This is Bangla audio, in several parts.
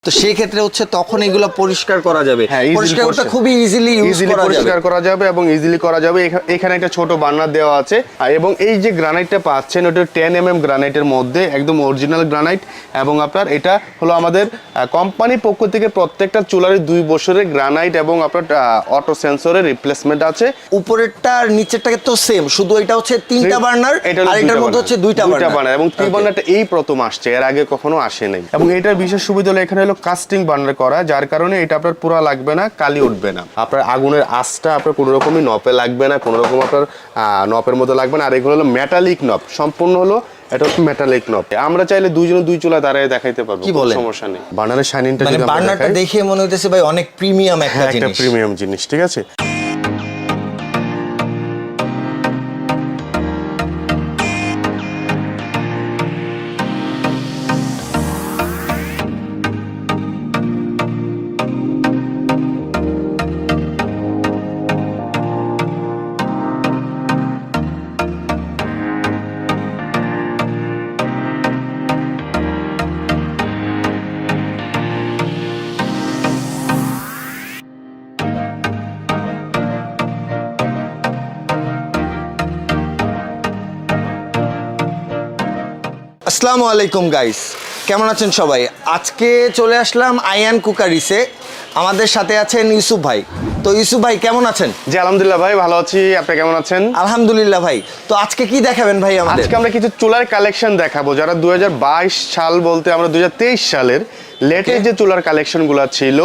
তো সেই ক্ষেত্রে হচ্ছে তখন এগুলো পরিষ্কার করা যাবে, পরিষ্কার করতে খুবই ইজিলি পরিষ্কার করা যাবে এবং ইজিলি করা যাবে। এখানে একটা ছোট বার্নার দেওয়া আছে এবং এই যে গ্রানাইটটা পাচ্ছেন ওটা 10 mm গ্রানাইটের মধ্যে একদম অরিজিনাল গ্রানাইট এবং আপনার এটা হলো আমাদের কোম্পানির পক্ষ থেকে প্রত্যেকটা চুলারই 2 বছরের গ্রানাইট এবং আপনার অটো সেন্সরের রিপ্লেসমেন্ট আছে। উপরেরটা আর নিচেরটাকে তো সেম, শুধু এটা হচ্ছে 3টা বার্নার আর এটার মধ্যে হচ্ছে 2টা বার্নার এবং 3 বার্নারটা এই প্রথম আসছে, এর আগে কখনো আসে নাই। এবং এটার বিশেষ সুবিধা হলো এখানে হলো কাস্টিং বার্নার করা, যার কারণে এটা আপনার পুরা লাগবে না, কালি উঠবে না, আপনার আগুনের আঁচটা আপনার কোনো রকমই নপে লাগবে না, কোনো রকম আপনার নপের মতো লাগবে না। আর এগুলো হলো মেটালিক নব, সম্পূর্ণ হলো এটা মেটালিক নব। আমরা চাইলে দুইজন দুই চুলা দাঁড়ায় দেখাইতে পারবো, কোনো সমস্যা নেই। বার্নারের শাইনিংটা মানে বার্নারটা দেখে মনে হইতেছে ভাই অনেক প্রিমিয়াম একটা প্রিমিয়াম জিনিস, ঠিক আছে। আসসালামু আলাইকুম গাইস, কেমন আছেন সবাই? আজকে চলে আসলাম আয়ান কুকারিসে, আমাদের সাথে আছেন ইউসুফ ভাই। তো ইউসুফ ভাই কেমন আছেন? জি আলহামদুলিল্লাহ ভাই, ভালো আছি, আপনি কেমন আছেন? আলহামদুলিল্লাহ ভাই। তো আজকে কি দেখাবেন ভাই আমাদের? আজকে আমরা কিছু চুলার কালেকশন দেখাবো, যারা 2022 সাল বলতে আমরা 2023 সালের লেটেস্ট যে চুলার কালেকশনগুলো ছিল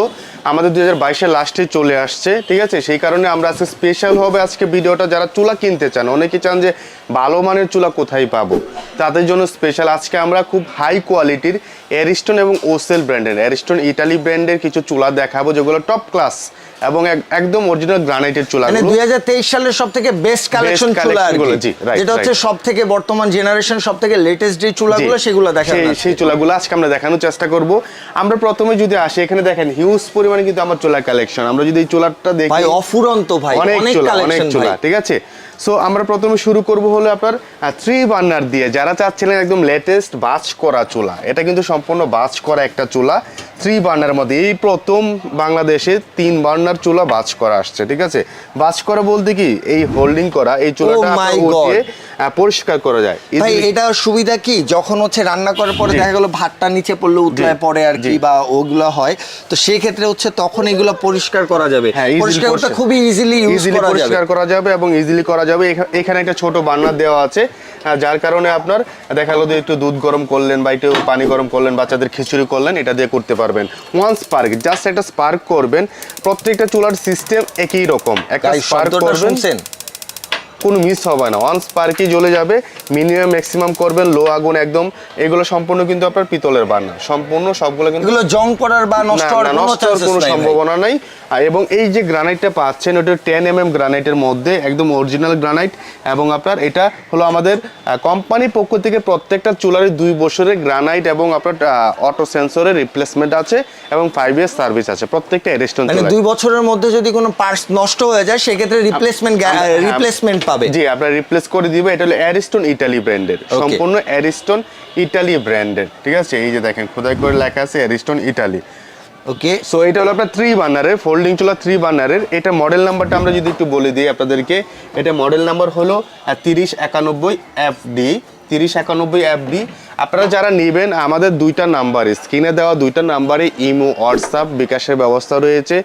আমাদের 2022-এর লাস্টে চলে আসছে, ঠিক আছে। সেই কারণে আমরা আজকে স্পেশাল হবে আজকে ভিডিওটা। যারা চুলা কিনতে চান, অনেকে চান যে ভালো মানের চুলা কোথায় পাবো, তাদের জন্য স্পেশাল আজকে আমরা খুব হাই কোয়ালিটির অ্যারিস্টন এবং ওসেল ব্র্যান্ডের, অ্যারিস্টন ইটালি ব্র্যান্ডের কিছু চুলা দেখাবো যেগুলো টপ ক্লাস এবং একদম অরিজিনাল গ্রানাইটের চুলা। মানে 2023 সালের সবথেকে বেস্ট কালেকশন চুলা আর কি, যেটা হচ্ছে সবথেকে বর্তমান জেনারেশন সবথেকে লেটেস্ট যে চুলাগুলো সেগুলো দেখাবো, সেই চুলাগুলো আজকে আমরা দেখানোর চেষ্টা করব। আমরা প্রথমে যদি আসি, এখানে দেখেন হিউজ পরিমাণে কিন্তু আমার চুলার কালেকশন। আমরা যদি এই চুলাটা দেখি ভাই অফুরন্ত ভাই, অনেক কালেকশন ভাই, ঠিক আছে। সো আমরা প্রথমে শুরু করব হলো আপনার 3 বার্নার দিয়ে। যারা চাচ্ছিলেন একদম লেটেস্ট বাজ করা চুলা, এটা কিন্তু সম্পূর্ণ বাজ করা একটা চুলা 3 বার্নারের মধ্যে। এই প্রথম বাংলাদেশে 3 বার্নার চুলা বাজ করা আসছে, ঠিক আছে। বাজ করা বলতে কি, এই হোল্ডিং করা এই চুলাটা পরিষ্কার করা যায়। ভাই এটা সুবিধা কি, যখন হচ্ছে রান্না করার পরে দেখা গেল ভাতটা নিচে পড়লে উতলায় পড়ে আর কি, বা ওগুলো হয়, তো সেই ক্ষেত্রে হচ্ছে তখন এগুলো পরিষ্কার করা যাবে, পরিষ্কার করতে খুবই ইজিলি পরিষ্কার করা যাবে এবং ইজিলি করা যাবে। এখানে একটা ছোট বার্নার দেওয়া আছে, যার কারণে আপনার দেখা গেল একটু দুধ গরম করলেন বা একটু পানি গরম করলেন, বাচ্চাদের খিচুড়ি করলেন, এটা দিয়ে করতে পারবেন। ওয়ান স্পার্ক, জাস্ট একটা স্পার্ক করবেন। প্রত্যেকটা চুলার সিস্টেম একই রকম, একটা স্পার্ক করবেন, কোনো মিস হবে না, ওয়ান স্পার্কই জ্বলে যাবে। মিনিমাম ম্যাক্সিমাম করবেন লো আগুন একদম। এগুলো সম্পূর্ণ কিন্তু আপনার পিতলের বার্নার, সম্পূর্ণ সবগুলো কিন্তু এগুলো জং পড়ার বা নষ্ট হওয়ার কোনো সম্ভাবনা নাই। এবং এই যে গ্রানাইটটা পাচ্ছেন ওটা 10 mm গ্রানাইটের মধ্যে একদম অরিজিনাল গ্রানাইট এবং আপনার এটা হলো আমাদের কোম্পানির পক্ষ থেকে প্রত্যেকটা চুলারই 2 বছরের গ্রানাইট এবং আপনার অটো সেন্সরের রিপ্লেসমেন্ট আছে এবং 5 ইয়ার সার্ভিস আছে প্রত্যেকটা অ্যারিস্টন চুলায়। মানে 2 বছরের মধ্যে যদি কোনো পার্টস নষ্ট হয়ে যায় সেক্ষেত্রে রিপ্লেসমেন্ট পাবে। জি, আপনারা রিপ্লেস করে দিবে। এটা হলো অ্যারিস্টন ইটালি ব্র্যান্ডের, সম্পূর্ণ অ্যারিস্টন ইটালি ব্র্যান্ডের, ঠিক আছে। এই যে দেখেন খোদাই করে লেখা আছে অ্যারিস্টন ইটালি। ওকে, সো এটা হলো আপনার 3 বার্নারের ফোল্ডিং চুলা, 3 বার্নারের। এটা মডেল নাম্বারটা আমরা যদি একটু বলে দিই আপনাদেরকে, এটা মডেল নাম্বার হলো 3091 FD, 3091 FD। আপনারা যারা নেবেন আমাদের 2টা নাম্বারে, স্ক্রিনে দেওয়া 2টা নাম্বারে ইমো, হোয়াটসঅ্যাপ, বিকাশের ব্যবস্থা রয়েছে,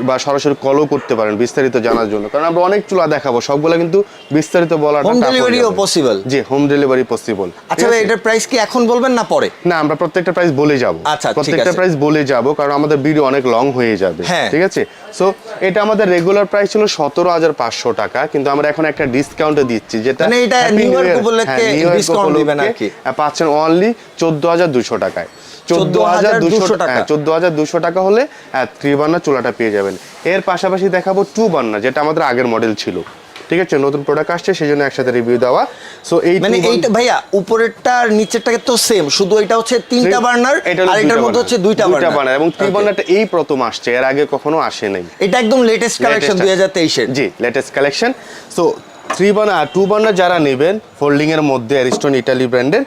বা সরাসরি কলও করতে পারেন বিস্তারিত জানার জন্য। কারণ আমরা অনেক চুলা দেখাবো, সবগুলো কিন্তু বিস্তারিত বলাটা হোম ডেলিভারিও পসিবল। জি, হোম ডেলিভারি পসিবল। আচ্ছা ভাই, এটার প্রাইস কি এখন বলবেন না পরে? না, আমরা প্রত্যেকটা প্রাইস বলে যাব। আচ্ছা, প্রত্যেকটা প্রাইস বলে যাব কারণ আমাদের ভিডিও অনেক লং হয়ে যাবে, ঠিক আছে। সো এটা আমাদের রেগুলার প্রাইস ছিল 17,500 টাকা, কিন্তু আমরা এখন একটা ডিসকাউন্টে দিচ্ছি, যেটা মানে এটা নিউ ইয়ার উপলক্ষে ডিসকাউন্ট দিবেন আর কি, পাচ্ছেন অনলি 14,200 টাকায়। 14,200 টাকা হলে 3 বার্নার চুলাটা পেয়ে যাবেন। এর পাশাপাশি দেখাবো 2 বার্নার, যেটা আমাদের আগের মডেল ছিল, ঠিক আছে। নতুন প্রোডাক্ট আসছে সেজন্য একসাথে রিভিউ দেওয়া। সো এই মানে এইটা ভাইয়া উপরেরটা আর নিচেরটাকে তো সেম, শুধু এটা হচ্ছে 3টা বার্নার আর এটার মধ্যে হচ্ছে 2টা বার্নার এবং 3 বার্নারটা এই প্রথম আসছে, এর আগে কখনো আসে নাই। এটা একদম লেটেস্ট কালেকশন 2023 এর। জি, latest collection. So two burner যারা নেবেন ফোল্ডিং এর মধ্যে অ্যারিস্টন ইটালি ব্র্যান্ডের,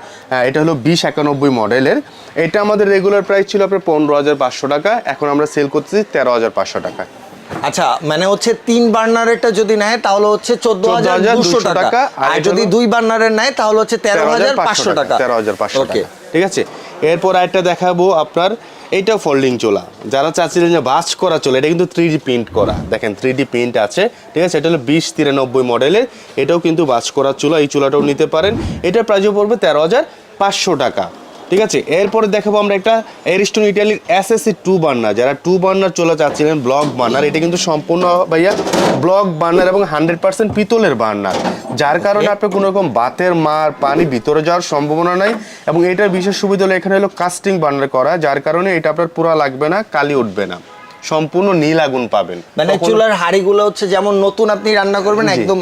এটা হলো 2091 মডেলের। এটা আমাদের রেগুলার প্রাইস ছিল আপনার 15,500 টাকা, এখন আমরা সেল করতেছি 13,500 টাকা। আচ্ছা, মানে হচ্ছে 3 বার্নারেরটা যদি নেয় তাহলে হচ্ছে 14,200 টাকা, আর যদি 2 বার্নারের নেয় তাহলে হচ্ছে 13,500 টাকা। 13,500 টাকা, ঠিক আছে। এরপর আরেকটা দেখাবো আপনার, এইটাও ফোল্ডিং চুলা, যারা চাচ্ছিলেন যে বাস করা চলে, এটা কিন্তু 3D প্রিন্ট করা, দেখেন 3D প্রিন্ট আছে, ঠিক আছে। এটা হলো 2093 মডেলের, এটাও কিন্তু বাস করা চুলা, এই চুলাটাও নিতে পারেন। এটার প্রাইসও পড়বে 13,500 টাকা, ঠিক আছে। এরপরে দেখাবো আমরা একটা অ্যারিস্টন ইটালির SSC 2 বার্নার, যারা 2 বার্নার চলে চাচ্ছিলেন ব্লক বার্নার, এটা কিন্তু সম্পূর্ণ ভাইয়া ব্লক বার্নার এবং 100% পিতলের বার্নার, যার কারণে আপনার কোনো রকম বাতের মার পানি ভিতরে যাওয়ার সম্ভাবনা নাই। এবং এটার বিশেষ সুবিধা হলো এখানে হলো কাস্টিং বার্নার করা, যার কারণে এটা আপনার পুরা লাগবে না, কালি উঠবে না, সম্পূর্ণ নীল আগুন পাবেন। মানে চুলার হাঁড়িগুলো হচ্ছে যেমন নতুন আপনি রান্না করবেন একদম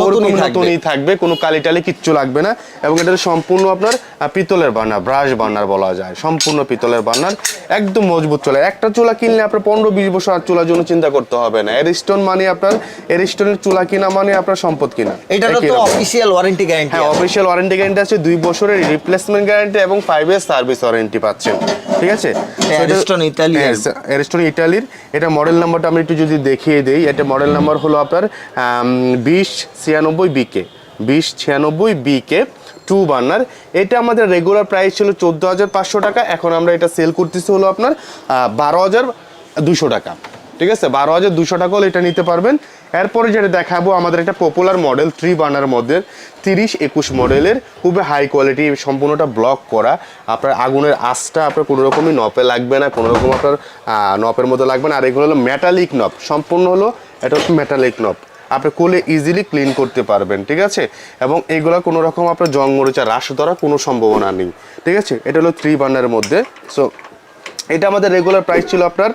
নতুনই থাকবে, কোনো কালি টালি কিচ্ছু লাগবে না। এবং এটা সম্পূর্ণ আপনার পিতলের বার্নার, ব্রাশ বার্নার বলা যায়, সম্পূর্ণ পিতলের বার্নার, একদম মজবুত চলে। একটা চুলা কিনলে আপনার 15-20 বছর আর চুলার জন্য চিন্তা করতে হবে না। অ্যারিস্টন মানে আপনার, অ্যারিস্টনের চুলা কিনা মানে আপনার সম্পদ কিনা। এটা তো অফিশিয়াল ওয়ারেন্টি গ্যারান্টি। হ্যাঁ, অফিশিয়াল ওয়ারেন্টি গ্যারান্টি আছে, 2 বছরের রিপ্লেসমেন্ট গ্যারান্টি এবং 5 years সার্ভিস ওয়ারেন্টি পাচ্ছেন, ঠিক আছে। অ্যারিস্টন ইটালির এটা মডেল নাম্বারটা আমি একটু যদি দেখিয়ে দেই, এটা মডেল নাম্বার হলো আপনার 2096 BK 2 বার্নার। এটা আমাদের রেগুলার প্রাইস ছিল 14,500 টাকা, এখন আমরা এটা সেল করতেছি হলো আপনার 12,200 টাকা, ঠিক আছে। 12,200 টাকা হলে এটা নিতে পারবেন। এরপরে যেটা দেখাবো আমাদের একটা পপুলার মডেল 3 বার্নার মধ্যে 3021 মডেলের, খুবই হাই কোয়ালিটি, সম্পূর্ণটা ব্লক করা। আপনার আগুনের আঁচটা আপনার কোনো রকমই নপে লাগবে না, কোনো রকম আপনার নপের মধ্যে লাগবে না। আর এগুলো হলো মেটালিক নব, সম্পূর্ণ হলো এটা মেটালিক নব, আপনি কোলে ইজিলি ক্লিন করতে পারবেন, ঠিক আছে। এবং এগুলো কোনো রকম আপনার জং মরিচা হ্রাস ধরার কোনো সম্ভাবনা নেই, ঠিক আছে। এটা হলো 3 বার্নারের মধ্যে। সো এটা আমাদের রেগুলার প্রাইস ছিল আপনার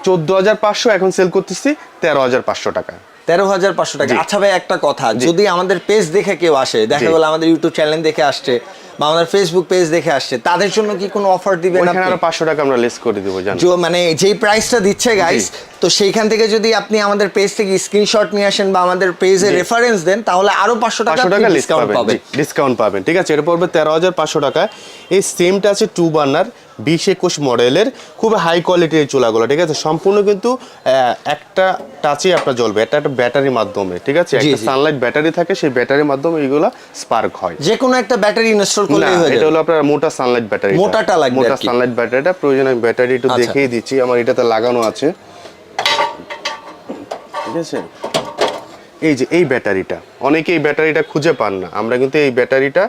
14,500, এখন সেল করতেছি 13,500 টাকা। 13,500 টাকা। আচ্ছা ভাই, একটা কথা, যদি আমাদের পেজ দেখে কেউ আসে, দেখা গেল আমাদের ইউটিউব চ্যানেল দেখে আসছে বা আমাদের ফেসবুক পেজ দেখে আসছে, তাদের জন্য কি কোনো অফার দিবেন আপনি? ওখানে আরো 500 টাকা আমরা লেস করে দেব, জানেন, মানে যেই প্রাইসটা দিচ্ছে গাইস, তো সেইখান থেকে যদি আপনি আমাদের পেজ থেকে স্ক্রিনশট নিয়ে আসেন বা আমাদের পেজে রেফারেন্স দেন, তাহলে আরো 500 টাকা ডিসকাউন্ট পাবেন, ঠিক আছে। এর পড়বে 13,500 টাকা। এই সেমটা আছে 2 বার্নার 2021 মডেলের, খুব হাই কোয়ালিটির চুলাগুলো, ঠিক আছে। সম্পূর্ণ কিন্তু একটা টাচে আপনার জ্বলবে, এটা একটা ব্যাটারির মাধ্যমে, ঠিক আছে। একটা সানলাইট ব্যাটারি থাকে, সেই ব্যাটারির মাধ্যমে এইগুলা স্পার্ক হয়। যে কোনো একটা ব্যাটারি ইনস্টল করলেই হয়ে যাবে। এটা হলো আপনার মোটা সানলাইট ব্যাটারি, মোটাটা লাগবে, মোটা সানলাইট ব্যাটারিটা প্রয়োজন। আমি ব্যাটারি একটু দেখিয়ে দিচ্ছি, আমার এটাতে লাগানো আছে, ঠিক আছে। এই যে এই ব্যাটারিটা, অনেকে এই ব্যাটারিটা খুঁজে পান না, আমরা কিন্তু এই ব্যাটারিটা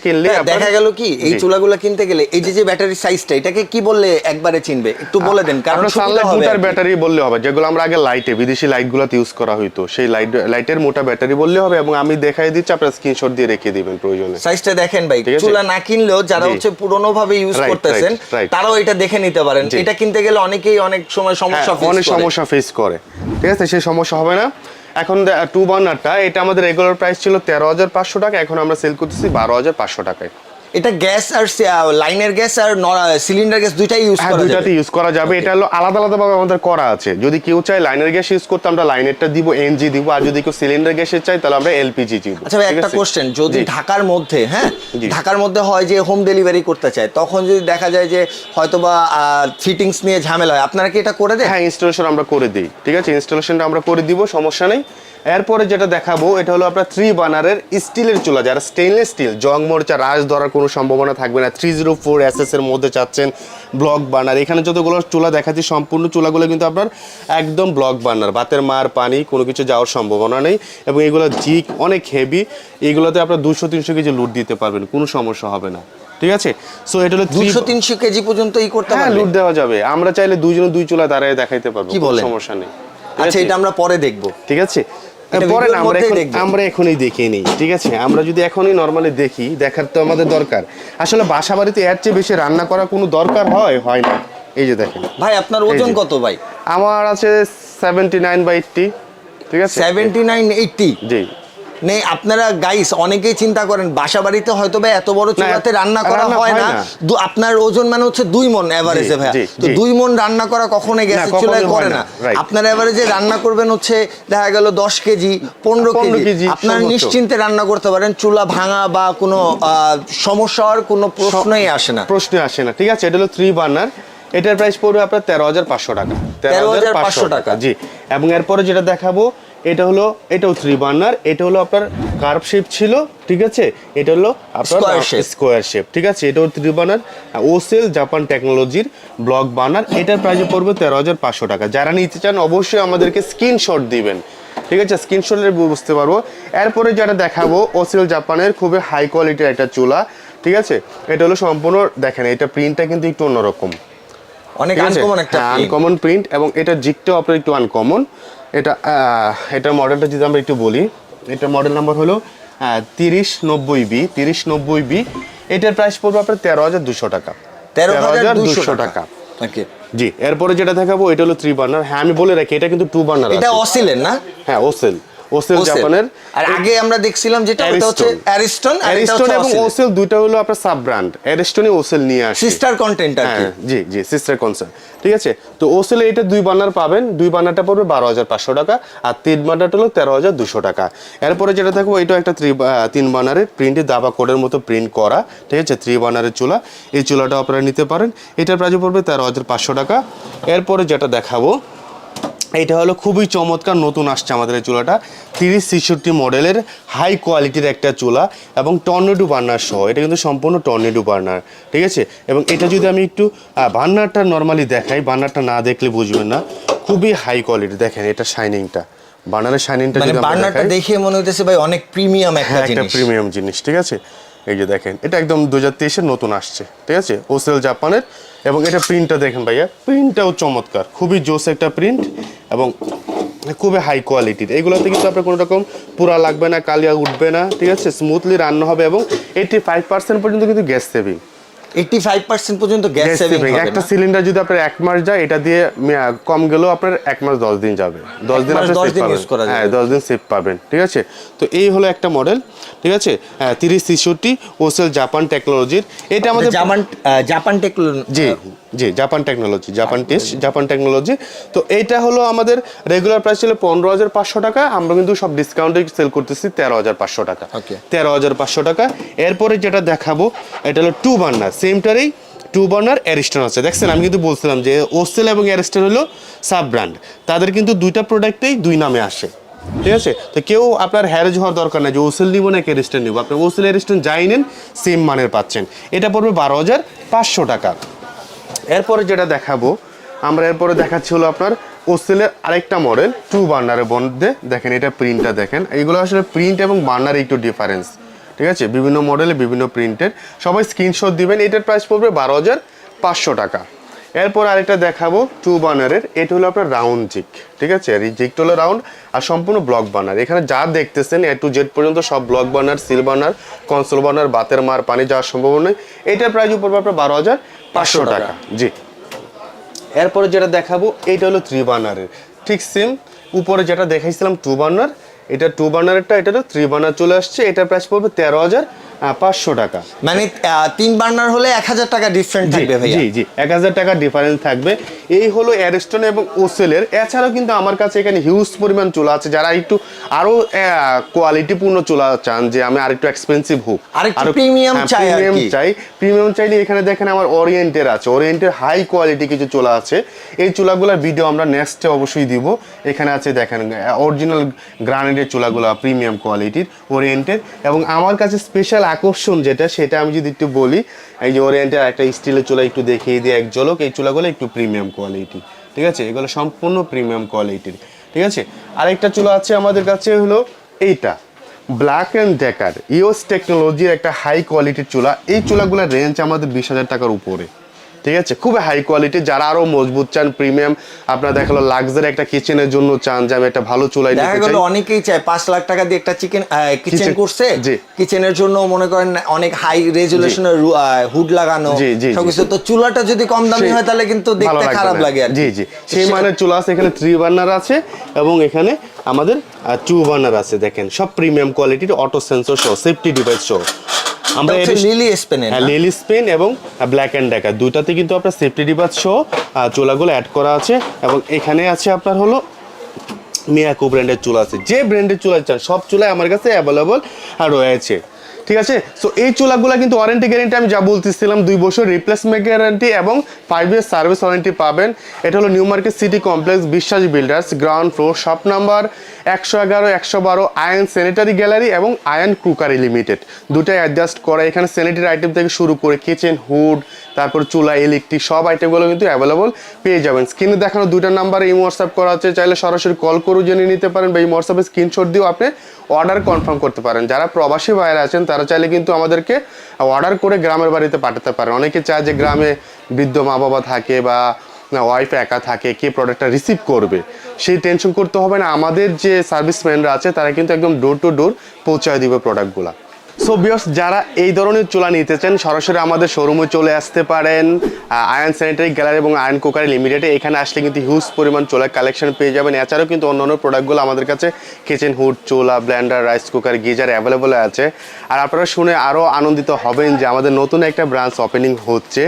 কিনলে দেখা গেল কি এই চুলাগুলো কিনতে গেলে এই যে ব্যাটারি সাইজটা, এটাকে কি বললে একবারে চিনবে, একটু বলে দেন। কারণ সানলাইট মোটার ব্যাটারি বললে হবে, যেগুলো আমরা আগে লাইটে বিদেশি লাইটগুলোতে ইউজ করা হইতো, সেই লাইটের মোটা ব্যাটারি বললে হবে। এবং আমি দেখাই দিচ্ছি, আপনারা স্ক্রিনশট দিয়ে রেখে দিবেন প্রয়োজনে। সাইজটা দেখেন ভাই, চুলা না কিনলেও যারা হচ্ছে পুরনো ভাবে ইউজ করতেছেন তারাও এটা দেখে নিতে পারেন। এটা কিনতে গেলে অনেকেই অনেক সময় সমস্যা ফেস করে, ঠিক আছে, সেই সমস্যা হবে না। এখন 2 বার্নারটা, এটা আমাদের রেগুলার প্রাইস ছিল 13,500 টাকা, এখন আমরা সেল করতেছি 12,500 টাকায়। এটা গ্যাস আর লাইনের গ্যাস আর সিলিন্ডার গ্যাস দুইটাই ইউজ করা যাবে? দুইটাতে ইউজ করা যাবে। এটা হলো আলাদা আলাদা ভাবে আমাদের করা আছে। যদি কেউ চায় লাইনের গ্যাস ইউজ করতে, আমরা লাইনেরটা দিব, এনজি দিব। আর যদি কেউ সিলিন্ডার গ্যাসের চাই, তাহলে আমরা এলপিজি দিব। আচ্ছা ভাই, একটা কোশ্চেন, যদি ঢাকার মধ্যে ঢাকার মধ্যে হয় যে হোম ডেলিভারি করতে চায়, তখন যদি দেখা যায় যে হয়তোবা ফিটিংস নিয়ে ঝামেলা হয়, আপনারা কি এটা করে দেন? হ্যাঁ, ইনস্টলেশন আমরা করে দিই, ঠিক আছে। ইনস্টলেশনটা আমরা করে দিব, সমস্যা নেই। এরপরে যেটা দেখাবো, এটা হলো আপনার 3 বার্নারের স্টিলের চুলা, যারা স্টেইনলেস স্টিল, জং মরিচা রাজ ধরার কোনো সম্ভাবনা থাকবে না। 304 SS এর মধ্যে চাচ্ছেন ব্লক বার্নার। এখানে যতগুলো চুলা দেখাচ্ছি, সম্পূর্ণ চুলাগুলো কিন্তু আপনার একদম ব্লক বার্নার, বাতের মার পানি কোনো কিছু যাওয়ার সম্ভাবনা নেই। এবং এগুলো জিক অনেক হেভি, এগুলোতে আপনার 200-300 কেজি লোড দিতে পারবেন, কোনো সমস্যা হবে না, ঠিক আছে। সো এটা হলো 200-300 কেজি পর্যন্ত করতে পারবে, লোড দেওয়া যাবে। আমরা চাইলে দুইজন 2 চুলা দাঁড়ায় দেখাইতে পারবো, কোনো সমস্যা নেই। আচ্ছা, এটা আমরা পরে দেখবো, ঠিক আছে। পরে না, আমরা এখনই দেখিয়ে নিই, ঠিক আছে। আমরা যদি এখনই নরমালি দেখি, দেখার তো আমাদের দরকার। আসলে বাসা বাড়িতে এর চেয়ে বেশি রান্না করা কোনো দরকার হয় না। এই যে দেখেন ভাই, আপনার ওজন কত ভাই? আমার আছে 79/80, ঠিক আছে। 79/80? জি। নেই আপনারা গাইস অনেকেই চিন্তা করেন বাসা বাড়িতে হয়তো বা এত বড় চুলাতে রান্না করা হয় না, আপনার ওজন মানে হচ্ছে 2 মণ এভারেজে ভাই, তো 2 মণ রান্না করা কখনোই গ্যাসের চুলায় করে না। আপনার এভারেজে রান্না করবেন হচ্ছে দেখা গেল 10 কেজি 15 কেজি, আপনারা নিশ্চিন্তে রান্না করতে পারেন, চুলা ভাঙা বা কোনো সমস্যা হওয়ার কোনো প্রশ্নই আসে না। ঠিক আছে, এটা হলো 3 বার্নার, এটার প্রাইস পড়বে আপনার 13,500 টাকা। 13,500 টাকা, জি। এবং এরপরে যেটা দেখাবো এটাও 3 বার্নার, এটা হলো আপনার কার্ভ শেপ ছিল, ঠিক আছে, এটা হলো আপনার স্কোয়ার শেপ, ঠিক আছে, এটাও 3 বার্নার, ওসেল জাপান টেকনোলজির ব্লক বার্নার, এটার প্রাইস পড়বে 13,500 টাকা। যারা নিতে চান অবশ্যই আমাদেরকে স্ক্রিনশট দিবেন, ঠিক আছে, স্ক্রিনশটে বুঝতে পারবো। এরপরে যেটা দেখাবো ওসেল জাপানের খুবই হাই কোয়ালিটির একটা চুলা, ঠিক আছে, এটা হলো সম্পূর্ণ দেখেন এটা প্রিন্টটা কিন্তু একটু অন্যরকম, অনেক আনকমন একটা আনকমন প্রিন্ট, এবং এটা জিগটাও আপনার একটু আনকমন। এটার মডেলটা যদি আমরা একটু বলি, এটার মডেল নাম্বার হলো 3090B। এটার প্রাইস পড়বে আপনার 13,200 টাকা। 13,200 টাকা। ওকে, জি। এরপরে যেটা দেখাবো এটা হলো 3 বার্নার। হ্যাঁ, আমি বলে রাখি এটা কিন্তু 2 বার্নার। এটা অসিলের না? হ্যাঁ, ওসেল জাপানের। আর আগে আমরা দেখছিলাম যেটা ওটা হচ্ছে অ্যারিস্টন এবং ওসেল দুটো হলো আপনার সাব ব্র্যান্ড, অ্যারিস্টনই ওসেল নিয়ে আসে, সিস্টার কন্টেন্ট আর কি। জি, সিস্টার কনসার্ন, ঠিক আছে। তো ওসেলে এটা 2 বার্নার পাবেন, 2 বার্নারটা পড়বে 12,500 টাকা, আর 3 বার্নারটা হলো 13,200 টাকা। এরপরে যেটা দেখবো এটা একটা 3 বার্নারের প্রিন্টে দাবা কোডের মতো প্রিন্ট করা, ঠিক আছে, 3 বার্নারের চুলা। এই চুলাটা আপনারা নিতে পারেন, এটার প্রাইস পড়বে 13,500 টাকা। এরপরে যেটা দেখাবো এটা হলো খুবই চমৎকার, নতুন আসছে আমাদের এই চুলাটা, 3066 মডেলের হাই কোয়ালিটির একটা চুলা, এবং টর্নেডো বার্নার সহ। এটা কিন্তু সম্পূর্ণ টর্নেডো বার্নার, ঠিক আছে। এবং এটা যদি আমি একটু বার্নারটা নর্মালি দেখাই, বার্নারটা না দেখলে বুঝবেন না, খুবই হাই কোয়ালিটি। দেখেন এটা শাইনিংটা, বার্নারের শাইনিংটা মানে বার্নারটা দেখে মনে হইতেছে ভাই অনেক প্রিমিয়াম একটা প্রিমিয়াম জিনিস, ঠিক আছে। এই যে দেখেন এটা একদম 2023-এর নতুন আসছে, ঠিক আছে, ওসেল জাপানের। এবং এটা প্রিন্টটা দেখেন ভাইয়া, প্রিন্টটাও চমৎকার, খুবই জোস একটা প্রিন্ট, এবং খুবই হাই কোয়ালিটির। এইগুলোতে কিন্তু আপনার কোনো রকম পুরা লাগবে না, কালিয়া উঠবে না, ঠিক আছে, স্মুথলি রান্না হবে, এবং 85% পর্যন্ত কিন্তু গ্যাস সেভিং। 85% পর্যন্ত গ্যাস সেভিং হবে। একটা সিলিন্ডার যদি আপনার 1 মাস যায়, এটা দিয়ে কম গেলেও আপনার 1 মাস 10 দিন যাবে, 10 দিন আপনি সেভ পাবেন। হ্যাঁ, 10 দিন সেভ পাবেন, ঠিক আছে। তো এই হলো একটা মডেল, ঠিক আছে, 3066 ওসেল জাপান টেকনোলজির। এটা আমাদের জাপান টেকনোলজি, জি জাপান টেকনোলজি, জাপান টেকনোলজি। তো এইটা হলো আমাদের রেগুলার প্রাইস ছিল 15,500 টাকা, আমরা কিন্তু সব ডিসকাউন্টে সেল করতেছি 13,500 টাকা। 13,500 টাকা। এরপরে যেটা দেখাবো এটা হলো 2 বার্নার, সেমটারই 2 বার্নার অ্যারিস্টন আছে। দেখছেন আমি কিন্তু বলছিলাম যে ওসেল এবং অ্যারিস্টন হলো সাব ব্র্যান্ড, তাদের কিন্তু দুইটা প্রোডাক্টেই 2 নামে আসে, ঠিক আছে। তো কেউ আপনার হ্যারেজ হওয়ার দরকার নাই যে ওসেল নিব না অ্যারিস্টন নিব, আপনি ওসেল অ্যারিস্টন যাই নেন সেম মানের পাচ্ছেন। এটা পড়বে 12,500 টাকা। এরপরে যেটা দেখাবো আমরা, এরপরে দেখাচ্ছি হলো আপনার ওসেলের আরেকটা মডেল 2 বার্নারের মধ্যে। দেখেন এটা প্রিন্টটা দেখেন, এইগুলো আসলে প্রিন্ট এবং বার্নার একটু ডিফারেন্স, ঠিক আছে, বিভিন্ন মডেলে বিভিন্ন প্রিন্টের। সবাই স্ক্রিনশট দিবেন। এটার প্রাইস পড়বে 12,500 টাকা। এরপর আরেকটা দেখাবো 2 বার্নারের, এটা হলো আপনার রাউন্ড জিগ, ঠিক আছে, আর এই জিগটা হলো রাউন্ড আর সম্পূর্ণ ব্লক বার্নার। এখানে যা দেখতেছেন A to Z পর্যন্ত সব block burner, seal burner, console burner, বাতের মার পানি যাওয়ার সম্ভাবনা নেই। এটার প্রাইস পড়বে আপনার 12,500 টাকা, জি। এরপরে যেটা দেখাবো এইটা হলো 3 বার্নারের, ঠিক সেম উপরে যেটা দেখাইছিলাম 2 বার্নার, এটা 2 বার্নারেরটা, এটা তো 3 বার্নার চলে আসছে। এটার প্রাইস পড়বে 13,500 টাকা। মানে 3 বার্নার হলে 1000 টাকা ডিফারেন্ট থাকবে ভাইয়া। জি 1000 টাকা ডিফারেন্স থাকবে। এই হলো অ্যারিস্টন এবং ওসেলের। এছাড়াও কিন্তু আমার কাছে এখানে হিউজ পরিমাণ চুলা আছে, যারা একটু আরো কোয়ালিটিপূর্ণ চুলা চান, যে আমি আরেকটু এক্সপেন্সিভ হোক, আরেকটু প্রিমিয়াম চাই, প্রিমিয়াম চাইলে এখানে দেখেন আমার ওরিয়েন্টের আছে, ওরিয়েন্টের হাই কোয়ালিটি কিছু চুলা আছে। এই চুলাগুলোর ভিডিও আমরা নেক্সটে অবশ্যই দিব। এখানে আছে দেখেন অরিজিনাল গ্রানাইটের চুলাগুলো, প্রিমিয়াম কোয়ালিটির ওরিয়েন্টের। এবং আমার কাছে স্পেশাল আকর্ষণ যেটা, সেটা আমি যদি একটু বলি, এই যে ওরিয়েন্টের একটা স্টিলের চুলা একটু দেখিয়ে দিয়ে এক ঝলক। এই চুলাগুলো একটু প্রিমিয়াম কোয়ালিটি, ঠিক আছে, এগুলো সম্পূর্ণ প্রিমিয়াম কোয়ালিটির, ঠিক আছে। আরেকটা চুলা আছে আমাদের কাছে হলো এইটা ব্ল্যাক অ্যান্ড ডেকার ইওস টেকনোলজির একটা হাই কোয়ালিটির চুলা। এই চুলাগুলোর রেঞ্জ আমাদের 20,000 টাকার উপরে, ঠিক আছে, খুবই হাই কোয়ালিটি। যারা আরো মজবুত চান, প্রিমিয়াম, আপনার দেখালো লাক্সারি একটা কিচেনের জন্য চান, যে আমি একটা ভালো চুলাই নিতে চাই, অনেকেই চায় 5 লাখ টাকা দিয়ে একটা কিচেন করছে, কিচেনের জন্য মনে করেন অনেক হাই রেজুলেশনের হুড লাগানো সবকিছু, তো চুলাটা যদি কম দামি হয় তাহলে কিন্তু দেখতে খারাপ লাগে। জি সেই মানের চুলা আছে। এখানে 3 বার্নার আছে এবং এখানে আমাদের 2 বার্নার আছে, দেখেন সব প্রিমিয়াম কোয়ালিটির, অটো সেন্সর সহ, সেফটি ডিভাইস সহ। আমরা লিলি স্পেন, হ্যাঁ লিলি স্পেন এবং ব্ল্যাক অ্যান্ড ঢাকা দুইটাতে কিন্তু আপনার সেফটি ডিভাইস সহ চুলাগুলো অ্যাড করা আছে। এবং এখানে আছে আপনার হলো মিয়াকো ব্র্যান্ডের চুলা আছে, যে ব্র্যান্ডের চুলা চান সব চুলাই আমার কাছে অ্যাভেলেবল রয়েছে, ঠিক আছে। সো এই চুলাগুলো কিন্তু ওয়ারেন্টি গ্যারেন্টি আমি যা বলতেছিলাম 2 বছর রিপ্লেসমেন্ট গ্যারান্টি এবং 5 ইয়ার সার্ভিস ওয়ারেন্টি পাবেন। এটা হলো New Market City complex, Biswas builders, ground floor, shop number 111, 112, Ayan sanitary gallery এবং আয়ান কুকারি লিমিটেড, দুটাই অ্যাডজাস্ট করা। এখানে স্যানিটারি আইটেম থেকে শুরু করে কিচেন হুড, তারপর চুলা, ইলেকট্রিক সব আইটেমগুলো কিন্তু অ্যাভেলেবল পেয়ে যাবেন। স্ক্রিনে দেখানো 2টা নাম্বারে এই হোয়াটসঅ্যাপ করা আছে, চাইলে সরাসরি কল করে জেনে নিতে পারেন বা এই হোয়াটসঅ্যাপে স্ক্রিনশট দিয়েও আপনি অর্ডার কনফার্ম করতে পারেন। যারা প্রবাসী বাইরে আছেন তারা চাইলে কিন্তু আমাদেরকে অর্ডার করে গ্রামের বাড়িতে পাঠাতে পারেন। অনেকে চায় যে গ্রামে বৃদ্ধ মা বাবা থাকে বা ওয়াইফ একা থাকে, কে প্রোডাক্টটা রিসিভ করবে সেই টেনশন করতে হবে না। আমাদের যে সার্ভিসম্যানরা আছে তারা কিন্তু একদম ডোর টু ডোর পৌঁছায় দিবে প্রোডাক্টগুলো। সো ভিউয়ার্স, যারা এই ধরনের চুলা নিতে চান সরাসরি আমাদের শোরুমে চলে আসতে পারেন, আয়ান স্যানিটারি গ্যালারি এবং আয়ান কুকারি লিমিটেডে। এখানে আসলে কিন্তু হিউজ পরিমাণ চুলার কালেকশন পেয়ে যাবেন। এছাড়াও কিন্তু অন্যান্য প্রোডাক্টগুলো আমাদের কাছে কিচেন হুড, চুলা, Blender, rice cooker, geyser available আছে। আর আপনারা শুনে আরও আনন্দিত হবেন যে আমাদের নতুন একটা ব্রাঞ্চ ওপেনিং হচ্ছে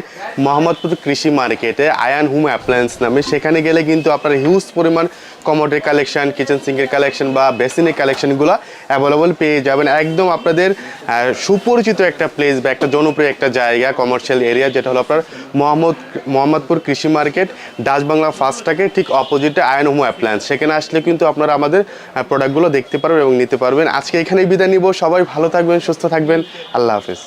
মোহাম্মদপুর কৃষি মার্কেটে, আয়ান হোম অ্যাপ্লায়েন্স নামে। সেখানে গেলে কিন্তু আপনারা হিউজ পরিমাণ কমোডের কালেকশন, কিচেন সিঙ্কের কালেকশন বা বেসিনের কালেকশনগুলো অ্যাভেলেবল পেয়ে যাবেন। একদম আপনাদের সুপরিচিত একটা প্লেস বা একটা জনপ্রিয় একটা জায়গা, কমার্শিয়াল এরিয়া, যেটা হলো আপনার মোহাম্মদপুর কৃষি মার্কেট, ডাচ বাংলা ফাস্টটাকে ঠিক অপোজিটে আয়ন হোম অ্যাপ্লায়েন্স। সেখানে আসলে কিন্তু আপনারা আমাদের প্রোডাক্টগুলো দেখতে পারবেন এবং নিতে পারবেন। আজকে এখানেই বিদায় নিব। সবাই ভালো থাকবেন, সুস্থ থাকবেন, আল্লাহ হাফেজ।